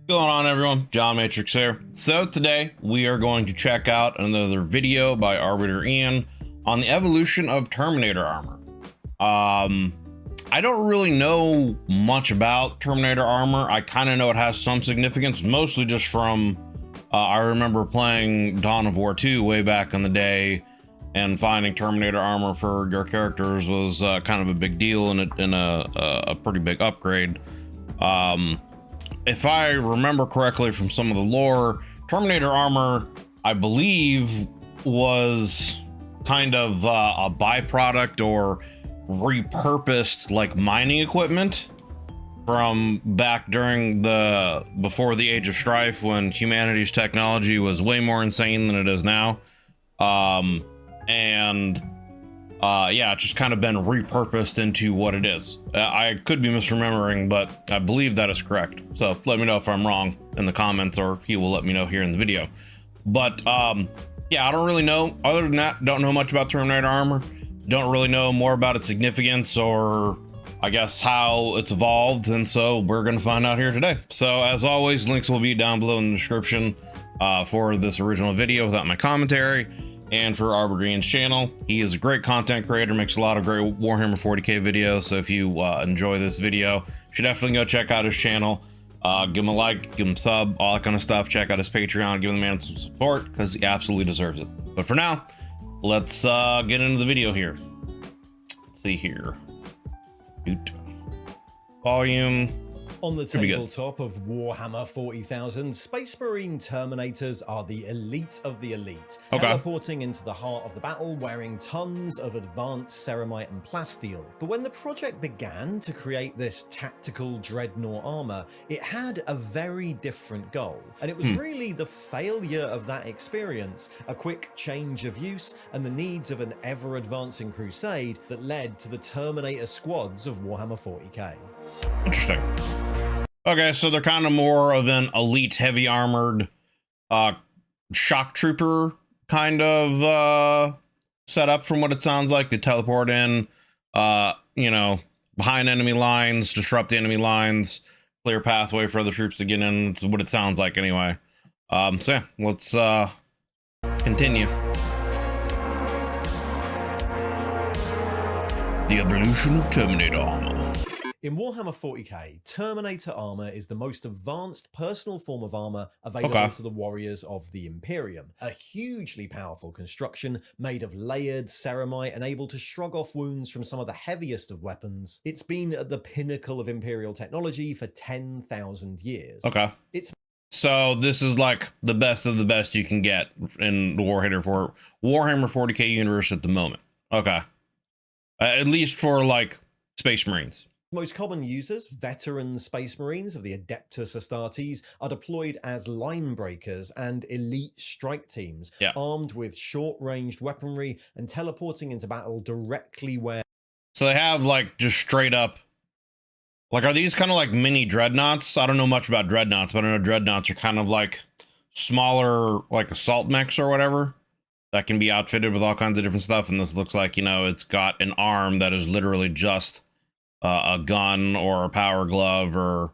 Going on, everyone? John Matrix here. So today we are going to check out another video by Arbiter Ian on the evolution of Terminator armor. I don't really know much about Terminator armor. I kind of know it has some significance, mostly just from I remember playing Dawn of War 2 way back in the day, and finding Terminator armor for your characters was kind of a big deal and a pretty big upgrade. If I remember correctly from some of the lore, Terminator armor, I believe, was kind of a byproduct or repurposed like mining equipment from back during before the Age of Strife, when humanity's technology was way more insane than it is now. Yeah, it's just kind of been repurposed into what it is. I could be misremembering, but I believe that is correct. So let me know if I'm wrong in the comments, or he will let me know here in the video. But yeah, I don't really know. Other than that, don't know much about Terminator armor. Don't really know more about its significance, or I guess how it's evolved. And so we're going to find out here today. So as always, links will be down below in the description for this original video without my commentary. And for Arbiter Ian's channel. He is a great content creator, makes a lot of great Warhammer 40K videos. So if you enjoy this video, you should definitely go check out his channel. Give him a like, give him a sub, all that kind of stuff. Check out his Patreon, give the man some support, because he absolutely deserves it. But for now, let's get into the video here. Let's see here. Volume. On the tabletop of Warhammer 40,000, Space Marine Terminators are the elite of the elite, teleporting into the heart of the battle wearing tons of advanced ceramite and plasteel. But when the project began to create this tactical dreadnought armor, it had a very different goal. And it was really the failure of that experience, a quick change of use, and the needs of an ever-advancing crusade that led to the Terminator squads of Warhammer 40K. Interesting. Okay, so they're kind of more of an elite heavy armored shock trooper kind of setup from what it sounds like. They teleport in, you know, behind enemy lines, disrupt the enemy lines, clear pathway for other troops to get in. That's what it sounds like anyway. So yeah, let's continue. The evolution of Terminator armor. In Warhammer 40k, Terminator armor is the most advanced personal form of armor available to the warriors of the Imperium. A hugely powerful construction made of layered ceramite and able to shrug off wounds from some of the heaviest of weapons. It's been at the pinnacle of Imperial technology for 10,000 years. So this is like the best of the best you can get in the Warhammer 40k universe at the moment. At least for like Space Marines. Most common users, veteran Space Marines of the Adeptus Astartes, are deployed as line breakers and elite strike teams, armed with short-ranged weaponry and teleporting into battle directly where... So they have like just straight up... Like, are these kind of like mini dreadnoughts? I don't know much about dreadnoughts, but I know dreadnoughts are kind of like smaller, like assault mechs or whatever, that can be outfitted with all kinds of different stuff. And this looks like, you know, it's got an arm that is literally just... a gun or a power glove, or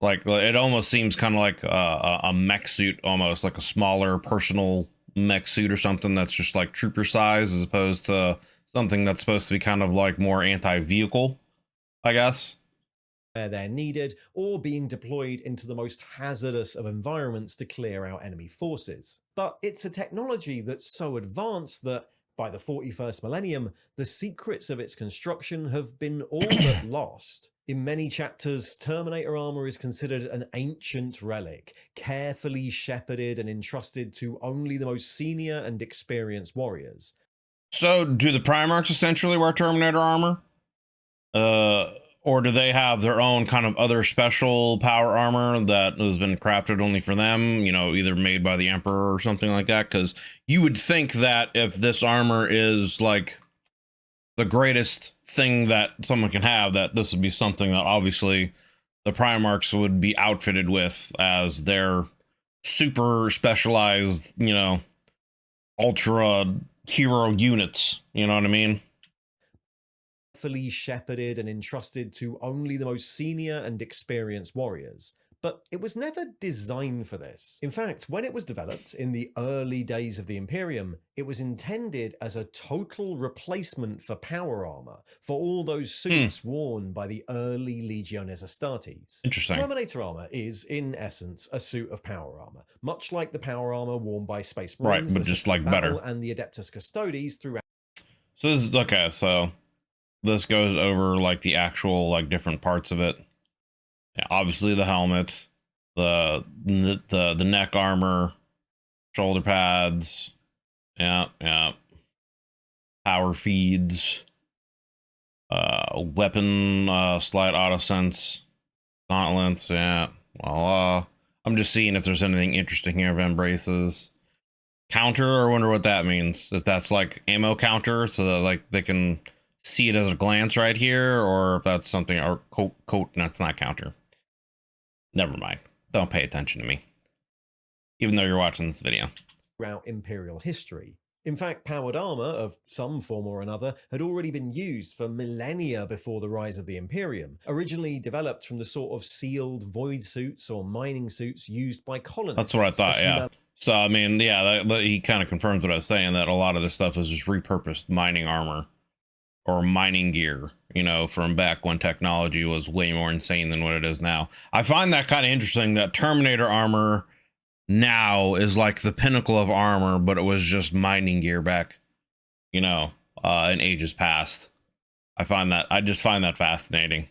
like it almost seems kind of like a mech suit, almost like a smaller personal mech suit or something that's just like trooper size, as opposed to something that's supposed to be kind of like more anti-vehicle, I guess. Where they're needed, or being deployed into the most hazardous of environments to clear out enemy forces. But it's a technology that's so advanced that by the 41st millennium, the secrets of its construction have been all but lost. In many chapters, Terminator armor is considered an ancient relic, carefully shepherded and entrusted to only the most senior and experienced warriors. So, do the Primarchs essentially wear Terminator armor? Or do they have their own kind of other special power armor that has been crafted only for them, you know, either made by the Emperor or something like that? Because you would think that if this armor is like the greatest thing that someone can have, that this would be something that obviously the Primarchs would be outfitted with as their super specialized, you know, ultra hero units. You know what I mean? Shepherded and entrusted to only the most senior and experienced warriors. but it was never designed for this. In fact, when it was developed in the early days of the Imperium, it was intended as a total replacement for power armor for all those suits worn by the early Legiones Astartes. Interesting. Terminator armor is, in essence, a suit of power armor, much like the power armor worn by Space Marines, right, but just like better, and the Adeptus Custodes throughout. So this is okay. So this goes over like the actual like different parts of it. Yeah, obviously the helmet, the neck armor, shoulder pads, yeah, power feeds, weapon slide auto sense, gauntlets, yeah. Well, I'm just seeing if there's anything interesting here of embraces. Counter, I wonder what that means. If that's like ammo counter, so that like they can see it as a glance right here, or if that's something, or coat, that's not counter. Never mind. Don't pay attention to me, even though you're watching this video. Throughout Imperial history. In fact, powered armor of some form or another had already been used for millennia before the rise of the Imperium, originally developed from the sort of sealed void suits or mining suits used by colonists. That's what I thought, yeah. So, I mean, yeah, he kind of confirms what I was saying, that a lot of this stuff is just repurposed mining armor or mining gear, you know, from back when technology was way more insane than what it is now. I find that kind of interesting that Terminator armor now is like the pinnacle of armor, but it was just mining gear back, you know, in ages past. I just find that fascinating.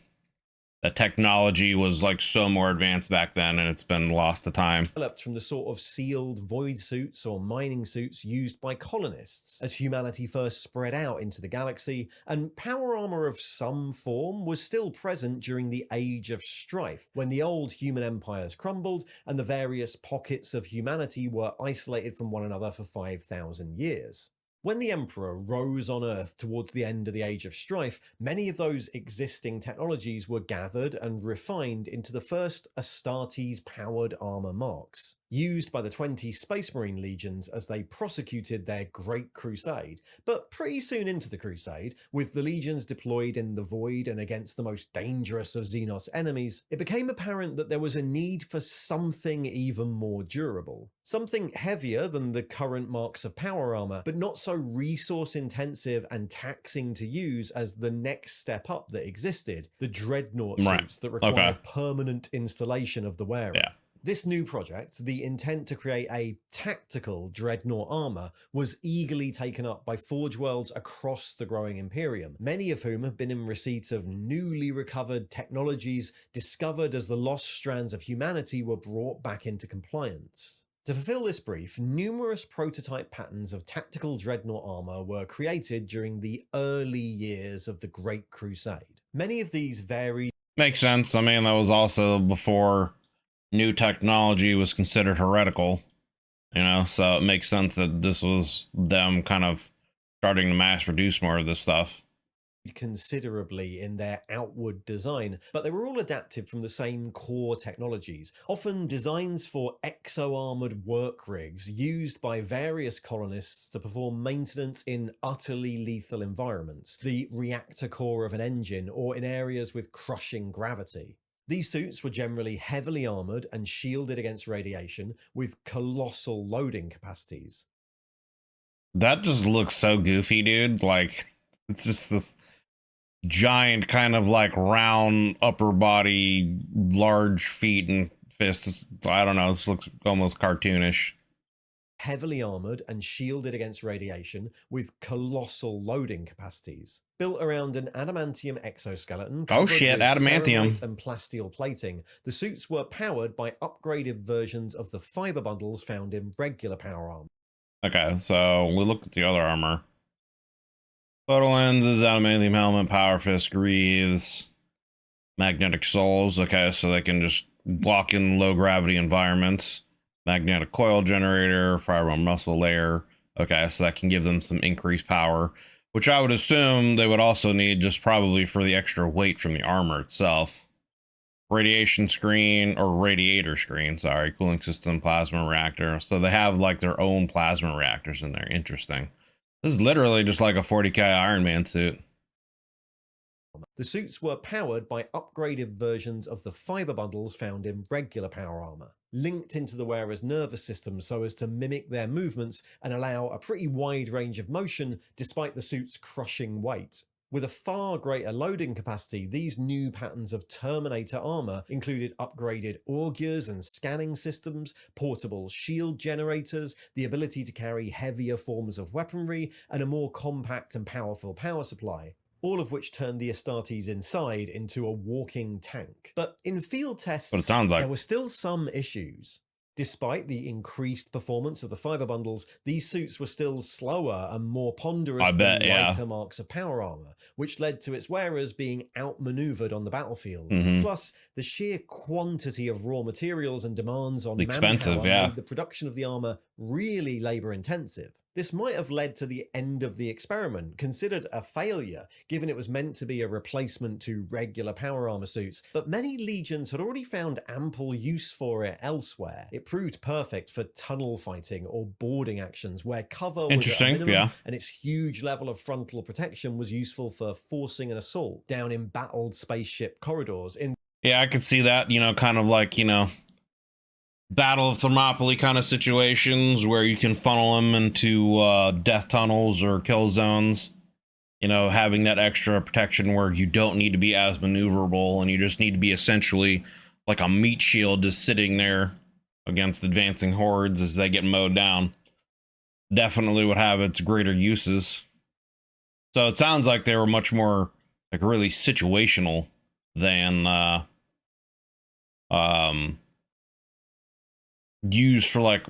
That technology was like so more advanced back then, and it's been lost to time. Developed from the sort of sealed void suits or mining suits used by colonists as humanity first spread out into the galaxy, and power armor of some form was still present during the Age of Strife, when the old human empires crumbled and the various pockets of humanity were isolated from one another for 5,000 years. When the Emperor rose on Earth towards the end of the Age of Strife, many of those existing technologies were gathered and refined into the first Astartes powered armor marks, used by the 20 Space Marine legions as they prosecuted their Great Crusade. But pretty soon into the Crusade, with the legions deployed in the Void and against the most dangerous of Xenos enemies, it became apparent that there was a need for something even more durable. Something heavier than the current marks of power armor, but not so resource intensive and taxing to use as the next step up that existed, the dreadnought suits that require permanent installation of the wearer. Yeah. This new project, the intent to create a tactical dreadnought armor, was eagerly taken up by Forge Worlds across the growing Imperium, many of whom have been in receipt of newly recovered technologies discovered as the lost strands of humanity were brought back into compliance. To fulfill this brief, numerous prototype patterns of tactical dreadnought armor were created during the early years of the Great Crusade. Many of these varied. Makes sense. I mean, that was also before new technology was considered heretical, you know, so it makes sense that this was them kind of starting to mass produce more of this stuff Considerably in their outward design, but they were all adapted from the same core technologies, often designs for exo-armored work rigs used by various colonists to perform maintenance in utterly lethal environments, the reactor core of an engine, or in areas with crushing gravity. These suits were generally heavily armored and shielded against radiation with colossal loading capacities. That just looks so goofy, dude. Like, it's just this giant kind of like round upper body, large feet and fists. I don't know. This looks almost cartoonish. Heavily armored and shielded against radiation with colossal loading capacities. Built around an adamantium exoskeleton. Oh shit, adamantium. And plasteel plating, the suits were powered by upgraded versions of the fiber bundles found in regular power armor. Okay, so we look at the other armor. Photo lenses, adamantium helmet, power fist, greaves, magnetic soles. Okay, so they can just walk in low gravity environments. Magnetic coil generator, fiber muscle layer. Okay, so that can give them some increased power, which I would assume they would also need just probably for the extra weight from the armor itself. Radiation screen, or radiator screen, sorry, cooling system, plasma reactor. So they have like their own plasma reactors in there. Interesting. This is literally just like a 40K Iron Man suit. The suits were powered by upgraded versions of the fiber bundles found in regular power armor, linked into the wearer's nervous system so as to mimic their movements and allow a pretty wide range of motion despite the suit's crushing weight. With a far greater loading capacity, these new patterns of Terminator armor included upgraded augurs and scanning systems, portable shield generators, the ability to carry heavier forms of weaponry, and a more compact and powerful power supply, all of which turned the Astartes inside into a walking tank. But in field tests, there were still some issues. Despite the increased performance of the fiber bundles, these suits were still slower and more ponderous than lighter marks of power armor, which led to its wearers being outmaneuvered on the battlefield. Plus, the sheer quantity of raw materials and demands on manpower made the production of the armor really labor-intensive. This might have led to the end of the experiment, considered a failure, given it was meant to be a replacement to regular power armor suits, but many legions had already found ample use for it elsewhere. It proved perfect for tunnel fighting or boarding actions where cover was at a minimum, and its huge level of frontal protection was useful for forcing an assault down embattled spaceship corridors. Yeah, I could see that, you know, kind of like, you know, Battle of Thermopylae kind of situations where you can funnel them into death tunnels or kill zones. You know, having that extra protection where you don't need to be as maneuverable and you just need to be essentially like a meat shield just sitting there against advancing hordes as they get mowed down. Definitely would have its greater uses. So it sounds like they were much more like really situational than used for like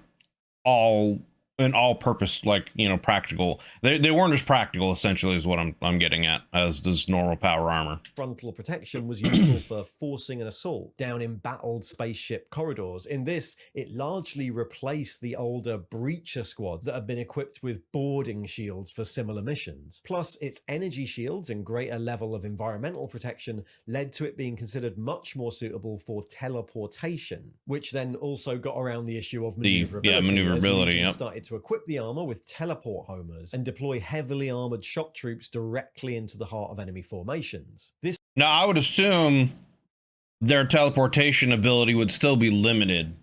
all purpose, like, you know, practical. They weren't as practical, essentially, is what I'm getting at, as does normal power armor. Frontal protection was useful for forcing an assault down embattled spaceship corridors. In this, it largely replaced the older breacher squads that had been equipped with boarding shields for similar missions. Plus, its energy shields and greater level of environmental protection led to it being considered much more suitable for teleportation, which then also got around the issue of maneuverability. As started to equip the armor with teleport homers and deploy heavily armored shock troops directly into the heart of enemy formations. Now, I would assume their teleportation ability would still be limited,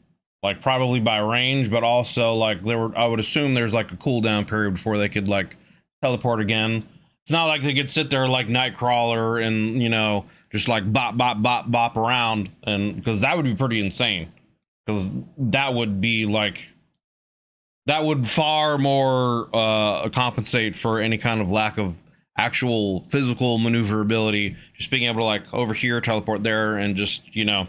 like probably by range, but also like I would assume there's like a cooldown period before they could like teleport again. It's not like they could sit there like Nightcrawler and, you know, just like bop around, and because that would be pretty insane, because that would be like, that would far more compensate for any kind of lack of actual physical maneuverability. Just being able to like over here, teleport there, and just, you know,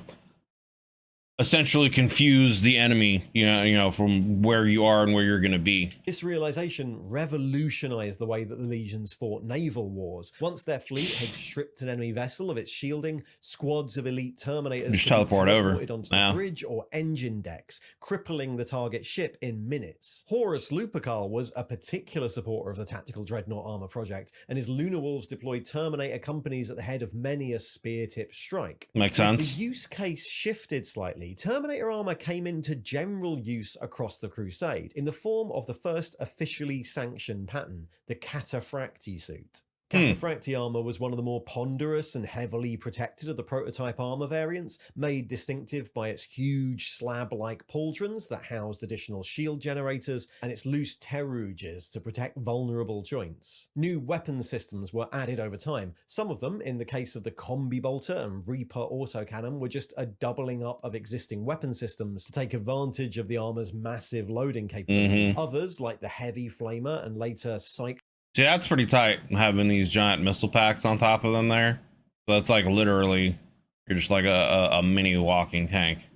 essentially confuse the enemy, you know, from where you are and where you're going to be. This realization revolutionized the way that the legions fought naval wars. Once their fleet had stripped an enemy vessel of its shielding, squads of elite Terminators just teleport over onto the bridge or engine decks, crippling the target ship in minutes. Horus Lupercal was a particular supporter of the tactical dreadnought armor project, and his Lunar Wolves deployed Terminator companies at the head of many a spear-tip strike. Makes sense. The use case shifted slightly. Terminator armor came into general use across the Crusade in the form of the first officially sanctioned pattern, the Cataphractii suit. Cataphractii armor was one of the more ponderous and heavily protected of the prototype armor variants, made distinctive by its huge slab-like pauldrons that housed additional shield generators and its loose teruges to protect vulnerable joints. New weapon systems were added over time. Some of them, in the case of the Combi Bolter and Reaper autocannon, were just a doubling up of existing weapon systems to take advantage of the armor's massive loading capabilities. Others, like the Heavy Flamer and later See, that's pretty tight, having these giant missile packs on top of them there. So that's like literally, you're just like a mini walking tank.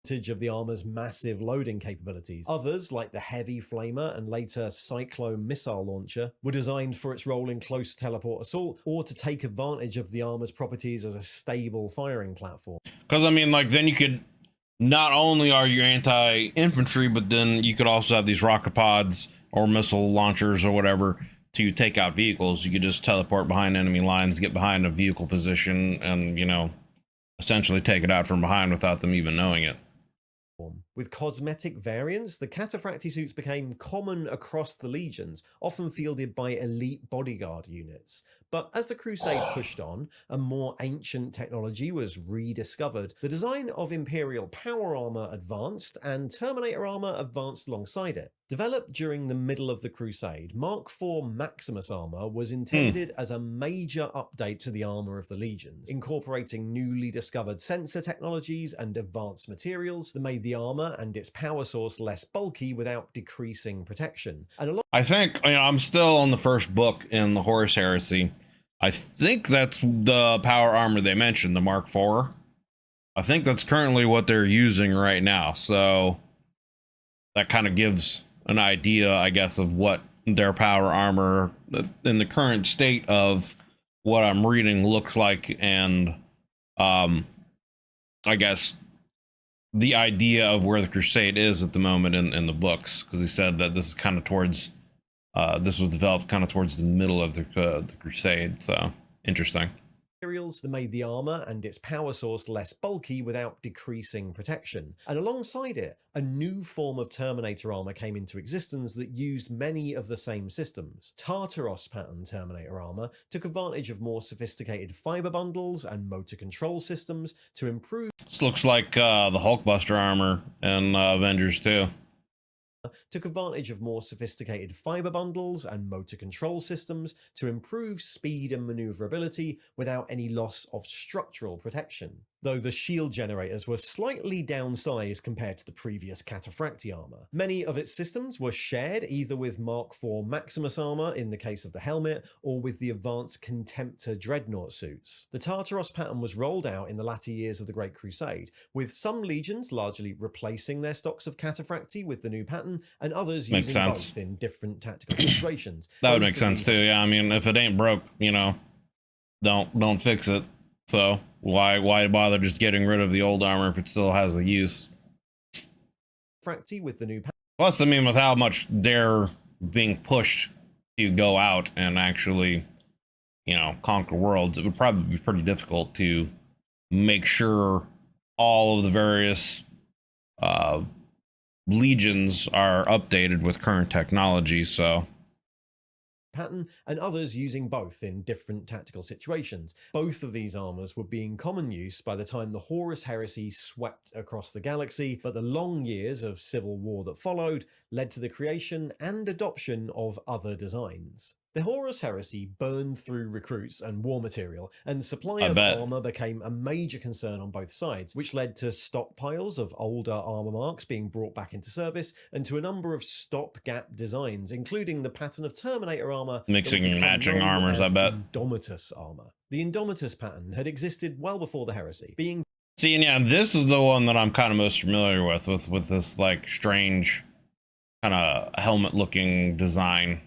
Of the armor's massive loading capabilities. Others, like the Heavy Flamer and later Cyclone missile launcher, were designed for its role in close teleport assault or to take advantage of the armor's properties as a stable firing platform. Because, I mean, like, then you could, not only are you anti-infantry, but then you could also have these rocket pods or missile launchers or whatever to take out vehicles. You could just teleport behind enemy lines, get behind a vehicle position, and, you know, essentially take it out from behind without them even knowing it. With cosmetic variants, the cataphractii suits became common across the legions, often fielded by elite bodyguard units. But as the Crusade pushed on, and more ancient technology was rediscovered, the design of Imperial power armor advanced, and Terminator armor advanced alongside it. Developed during the middle of the Crusade, Mark IV Maximus armor was intended as a major update to the armor of the legions, incorporating newly discovered sensor technologies and advanced materials that made the armor and its power source less bulky without decreasing protection. And I think, I'm still on the first book in the Horus Heresy. I think that's the power armor they mentioned, the Mark IV. I think that's currently what they're using right now. So that kind of gives an idea, I guess, of what their power armor in the current state of what I'm reading looks like, and I guess the idea of where the Crusade is at the moment in the books, because he said that this is kind of towards this was developed kind of towards the middle of the Crusade. So interesting. Materials that made the armor and its power source less bulky without decreasing protection. And alongside it, a new form of Terminator armor came into existence that used many of the same systems. Tartaros pattern Terminator armor took advantage of more sophisticated fiber bundles and motor control systems to improve. This looks like the Hulkbuster armor in Avengers 2. Took advantage of more sophisticated fiber bundles and motor control systems to improve speed and maneuverability without any loss of structural protection. Though the shield generators were slightly downsized compared to the previous cataphractii armor. Many of its systems were shared either with Mark IV Maximus armor in the case of the helmet, or with the advanced Contemptor dreadnought suits. The Tartaros pattern was rolled out in the latter years of the Great Crusade, with some legions largely replacing their stocks of cataphractii with the new pattern, and others using both in different tactical situations. That would make sense too. Yeah, I mean, if it ain't broke, don't fix it. So why bother just getting rid of the old armor if it still has the use? With the new. Plus, I mean, with how much they're being pushed to go out and actually, conquer worlds, it would probably be pretty difficult to make sure all of the various legions are updated with current technology. So pattern, and others using both in different tactical situations. Both of these armors would be in common use by the time the Horus Heresy swept across the galaxy, but the long years of civil war that followed led to the creation and adoption of other designs. The Horus Heresy burned through recruits and war material, and supply of armor became a major concern on both sides, which led to stockpiles of older armor marks being brought back into service, and to a number of stopgap designs, including the pattern of Terminator armor, mixing and matching armors, I bet. Indomitus armor. The Indomitus pattern had existed well before the Heresy, being... See, and yeah, this is the one that I'm kind of most familiar with this, like, strange kind of helmet-looking design.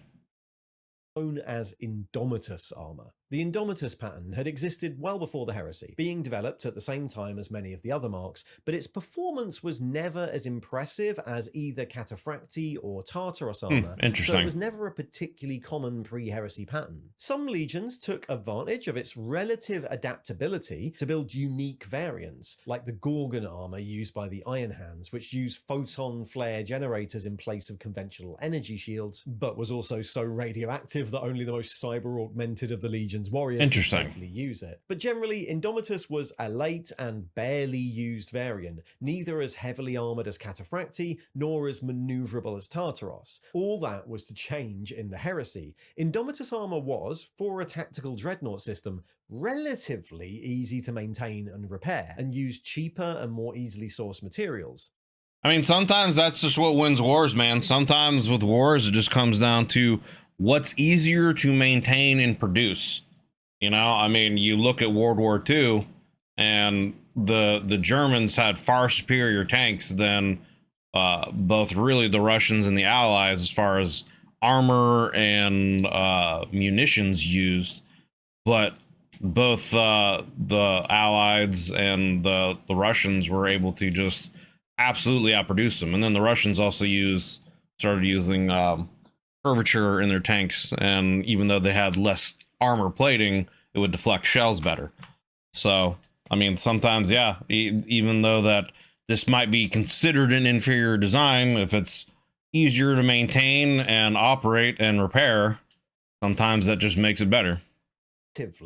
Known as Indomitus armor. The Indomitus pattern had existed well before the Heresy, being developed at the same time as many of the other marks, but its performance was never as impressive as either cataphractii or Tartaros armor, interesting. so it was never a particularly common pre-Heresy pattern. Some legions took advantage of its relative adaptability to build unique variants, like the Gorgon armor used by the Iron Hands, which used photon flare generators in place of conventional energy shields, but was also so radioactive that only the most cyber-augmented of the legions warriors could safely use it. But generally, Indomitus was a late and barely used variant, neither as heavily armored as cataphractii, nor as maneuverable as Tartaros. All that was to change in the Heresy. Indomitus armor was, for a tactical dreadnought system, relatively easy to maintain and repair, and used cheaper and more easily sourced materials. I mean, sometimes that's just what wins wars, man. Sometimes with wars, it just comes down to what's easier to maintain and produce. I mean, you look at World War II, and the Germans had far superior tanks than both really the Russians and the Allies as far as armor and munitions used. But both the Allies and the Russians were able to just absolutely outproduce them. And then the Russians also started using curvature in their tanks, and even though they had less armor plating, it would deflect shells better. So I mean, sometimes, yeah, even though that this might be considered an inferior design if it's easier to maintain and operate and repair. Sometimes that just makes it better.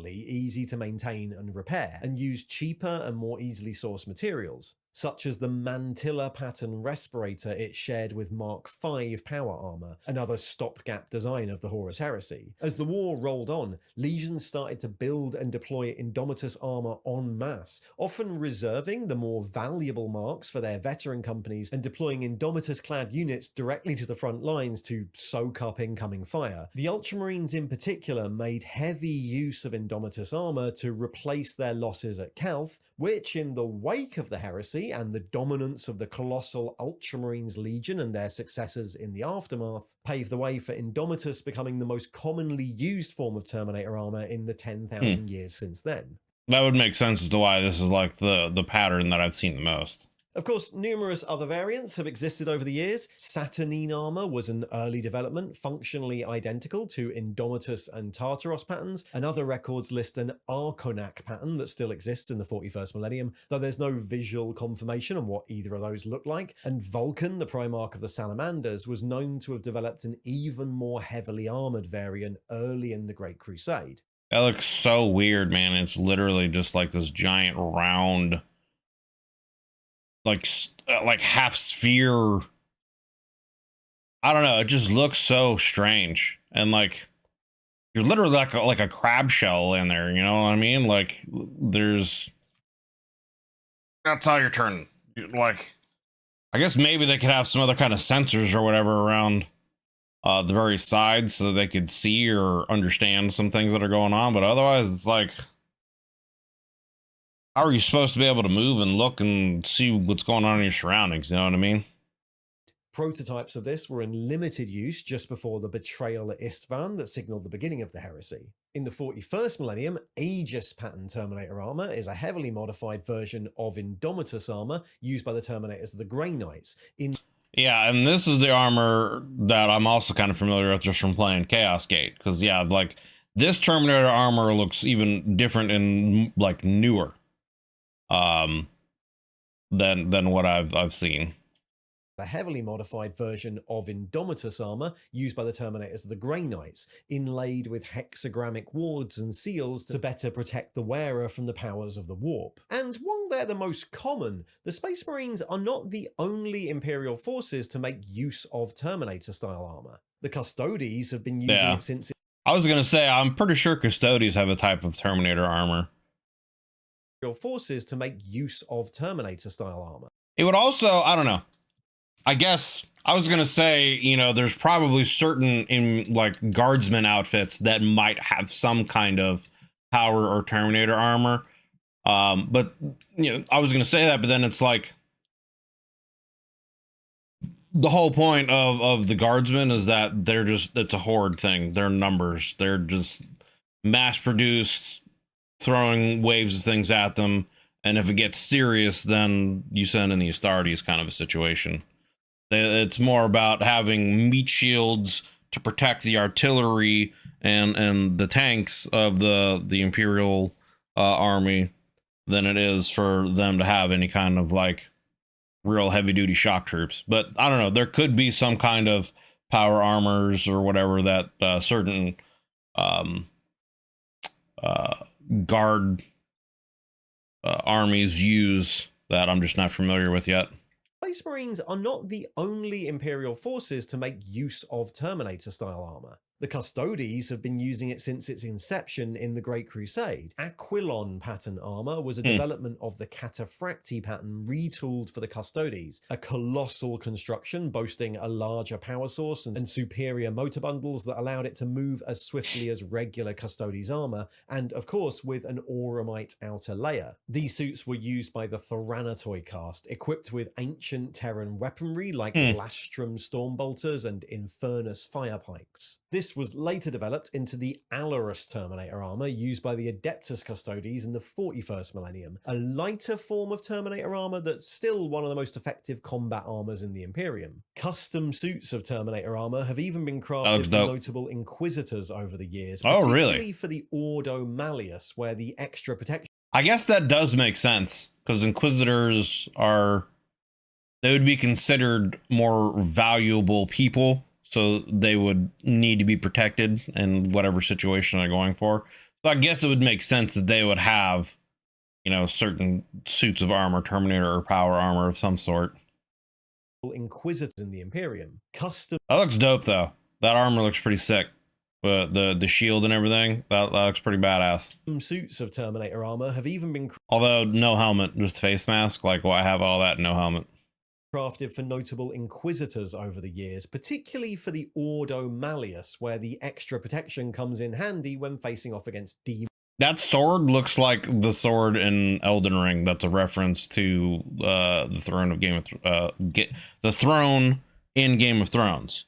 Easy to maintain and repair, and use cheaper and more easily sourced materials, such as the mantilla pattern respirator it shared with Mark V power armor, another stopgap design of the Horus Heresy. As the war rolled on, legions started to build and deploy Indomitus armor en masse, often reserving the more valuable marks for their veteran companies and deploying Indomitus-clad units directly to the front lines to soak up incoming fire. The Ultramarines in particular made heavy use of Indomitus armor to replace their losses at Calth, which, in the wake of the heresy and the dominance of the colossal Ultramarines Legion and their successors in the aftermath, paved the way for Indomitus becoming the most commonly used form of Terminator armor in the 10,000 years since then. That would make sense as to why this is like the pattern that I've seen the most. Of course, numerous other variants have existed over the years. Saturnine armor was an early development, functionally identical to Indomitus and Tartaros patterns, and other records list an Arconac pattern that still exists in the 41st millennium, though there's no visual confirmation on what either of those look like. And Vulcan, the Primarch of the Salamanders, was known to have developed an even more heavily armored variant early in the Great Crusade. That looks so weird, man. It's literally just like this giant round, like half sphere. I don't know. It just looks so strange, and like you're literally like a crab shell in there. You know what I mean? Like that's how you're turning. Like, I guess maybe they could have some other kind of sensors or whatever around the very sides so they could see or understand some things that are going on. But otherwise, it's like, how are you supposed to be able to move and look and see what's going on in your surroundings? You know what I mean? Prototypes of this were in limited use just before the betrayal at Istvan that signaled the beginning of the heresy. In the 41st millennium, Aegis pattern Terminator armor is a heavily modified version of Indomitus armor used by the Terminators of the Grey Knights. Yeah, and this is the armor that I'm also kind of familiar with just from playing Chaos Gate. Because, yeah, like, this Terminator armor looks even different and, like, newer than what I've seen. A heavily modified version of Indomitus armor used by the Terminators of the Grey Knights, inlaid with hexagrammic wards and seals to better protect the wearer from the powers of the warp. And while they're the most common, the Space Marines are not the only Imperial forces to make use of Terminator-style armor. The Custodes have been using it since... I was going to say, I'm pretty sure Custodes have a type of Terminator armor. Forces to make use of Terminator-style armor. It would also, I don't know. I guess I was going to say, you know, there's probably certain like guardsman outfits that might have some kind of power or Terminator armor. But, you know, I was going to say that, but then it's like the whole point of the guardsmen is that it's a horde thing. They're numbers. They're just mass produced, throwing waves of things at them. And if it gets serious, then you send in the Astartes kind of a situation. It's more about having meat shields to protect the artillery and the tanks of the Imperial army than it is for them to have any kind of like real heavy duty shock troops. But I don't know, there could be some kind of power armors or whatever that certain guard armies use that I'm just not familiar with yet. Space Marines are not the only Imperial forces to make use of Terminator-style armor. The Custodes have been using it since its inception in the Great Crusade. Aquilon pattern armor was a development of the Cataphracti pattern retooled for the Custodes, a colossal construction boasting a larger power source and superior motor bundles that allowed it to move as swiftly as regular Custodes armor, and of course with an auramite outer layer. These suits were used by the Thoranatoi caste, equipped with ancient Terran weaponry like Lastrum Stormbolters and Infernus Firepikes. This was later developed into the Alarus Terminator armor used by the Adeptus Custodes in the 41st millennium, a lighter form of Terminator armor that's still one of the most effective combat armors in the Imperium. Custom suits of Terminator armor have even been crafted for notable Inquisitors over the years, particularly for the Ordo Malleus, where the extra protection... I guess that does make sense, because Inquisitors are they would be considered more valuable people, so they would need to be protected in whatever situation they're going for. So I guess it would make sense that they would have, you know, certain suits of armor, Terminator or power armor of some sort. Inquisitors in the Imperium. Custom. That looks dope though. That armor looks pretty sick. The shield and everything, that looks pretty badass. Suits of Terminator armor have even been although no helmet, just face mask. Like, why have all that, no helmet? Crafted for notable Inquisitors over the years, particularly for the Ordo Malleus, where the extra protection comes in handy when facing off against demons. That sword looks like the sword in Elden Ring. That's a reference to the throne of the throne in Game of Thrones.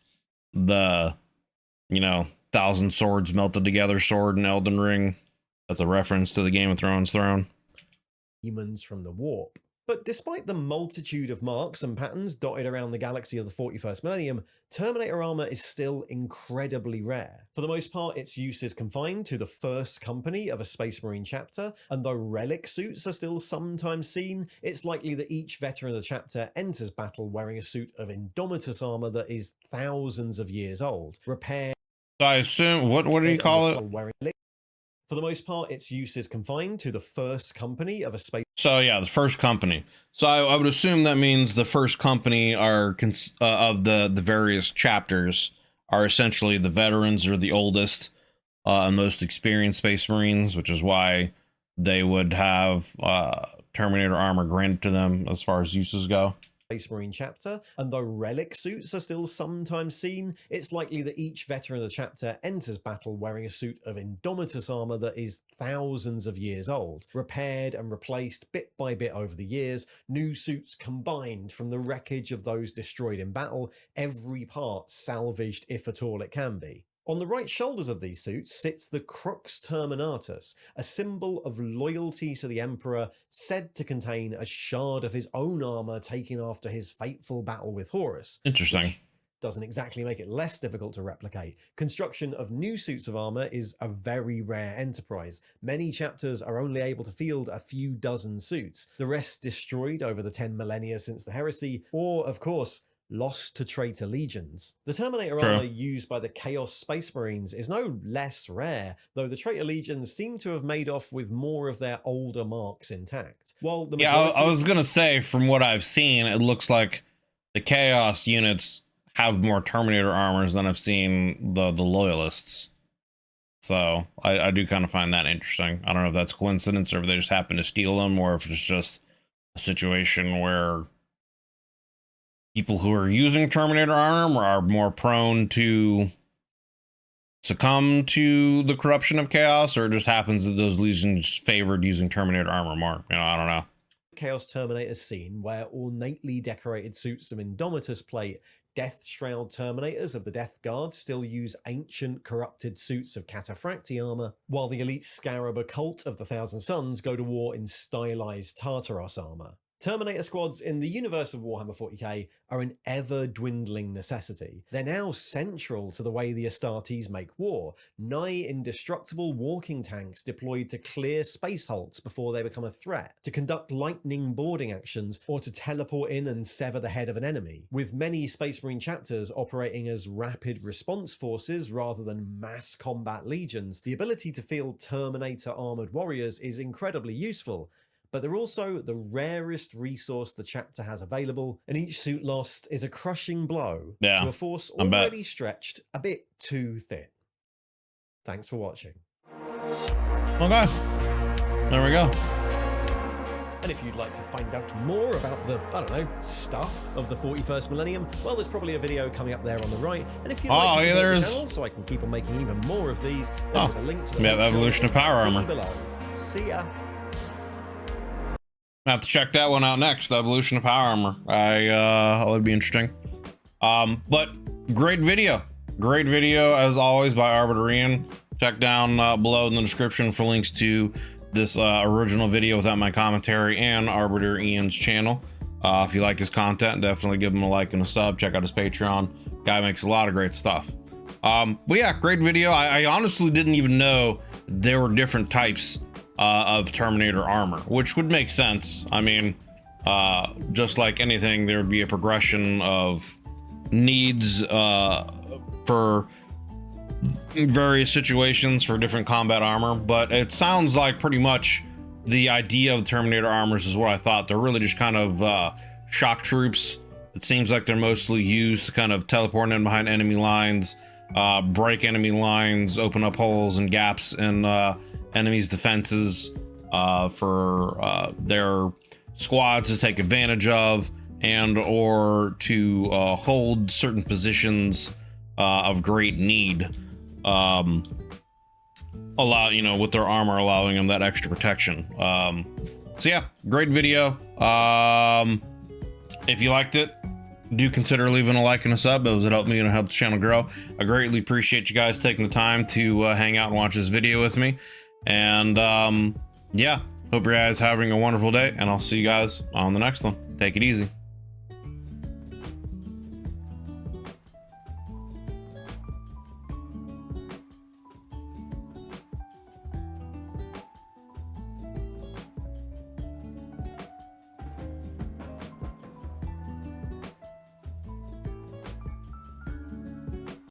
The, you know, 1,000 swords melted together sword in Elden Ring. That's a reference to the Game of Thrones throne. Demons from the warp. But despite the multitude of marks and patterns dotted around the galaxy of the 41st millennium, Terminator armor is still incredibly rare. For the most part, its use is confined to the first company of a Space Marine chapter, and though relic suits are still sometimes seen, it's likely that each veteran of the chapter enters battle wearing a suit of Indomitus armor that is thousands of years old, repaired. So I assume, what do you call it? For the most part, its use is confined to the first company of a space. So yeah, the first company. So I would assume that means the first company are of the various chapters are essentially the veterans or the oldest and most experienced Space Marines, which is why they would have Terminator armor granted to them as far as uses go. Space Marine chapter, and though relic suits are still sometimes seen, it's likely that each veteran of the chapter enters battle wearing a suit of Indomitus armor that is thousands of years old, repaired and replaced bit by bit over the years, new suits combined from the wreckage of those destroyed in battle, every part salvaged if at all it can be. On the right shoulders of these suits sits the Crux Terminatus, a symbol of loyalty to the Emperor, said to contain a shard of his own armor taken after his fateful battle with Horus. Interesting. Doesn't exactly make it less difficult to replicate. Construction of new suits of armor is a very rare enterprise. Many chapters are only able to field a few dozen suits, the rest destroyed over the 10 millennia since the heresy, or, of course, lost to traitor legions. The Terminator armor used by the Chaos Space Marines is no less rare, though the traitor legions seem to have made off with more of their older marks intact. While the I was gonna say, from what I've seen, it looks like the Chaos units have more Terminator armors than I've seen the Loyalists. So I do kind of find that interesting. I don't know if that's coincidence or if they just happen to steal them, or if it's just a situation where people who are using Terminator armor are more prone to succumb to the corruption of Chaos, or it just happens that those legions favored using Terminator armor more. You know, I don't know. Chaos Terminator scene where ornately decorated suits of Indomitus plate Death Shroud Terminators of the Death Guard still use ancient corrupted suits of Cataphractii armor, while the elite Scarab Occult of the Thousand Suns go to war in stylized Tartaros armor. Terminator squads in the universe of Warhammer 40K are an ever-dwindling necessity. They're now central to the way the Astartes make war, nigh indestructible walking tanks deployed to clear space hulks before they become a threat, to conduct lightning boarding actions, or to teleport in and sever the head of an enemy, with many Space Marine chapters operating as rapid response forces rather than mass combat legions. The ability to field Terminator armored warriors is incredibly useful, but they're also the rarest resource the chapter has available, and each suit lost is a crushing blow to a force already stretched a bit too thin. Thanks for watching. Okay, there we go. And if you'd like to find out more about the, I don't know, stuff of the 41st millennium, well, there's probably a video coming up there on the right. And if you'd like to support the channel so I can keep on making even more of these, there's a link to the Evolution of Power Armor below. See ya. I have to check that one out next. The Evolution of Power Armor. That would be interesting. But great video as always by Arbiter Ian. Check down below in the description for links to this original video without my commentary and Arbiter Ian's channel. If you like his content, definitely give him a like and a sub. Check out his Patreon. Guy makes a lot of great stuff. But yeah, great video. I honestly didn't even know there were different types of Terminator armor, which would make sense. I mean, just like anything, there would be a progression of needs for various situations for different combat armor, but it sounds like pretty much the idea of Terminator armors is what I thought. They're really just kind of shock troops. It seems like they're mostly used to kind of teleport in behind enemy lines, break enemy lines, open up holes and gaps in enemies' defenses for their squads to take advantage of, and or to hold certain positions of great need. With their armor allowing them that extra protection. So yeah, great video. If you liked it, do consider leaving a like and a sub. Those would help me and help the channel grow. I greatly appreciate you guys taking the time to hang out and watch this video with me. And yeah, hope you guys having a wonderful day, and I'll see you guys on the next one. Take it easy.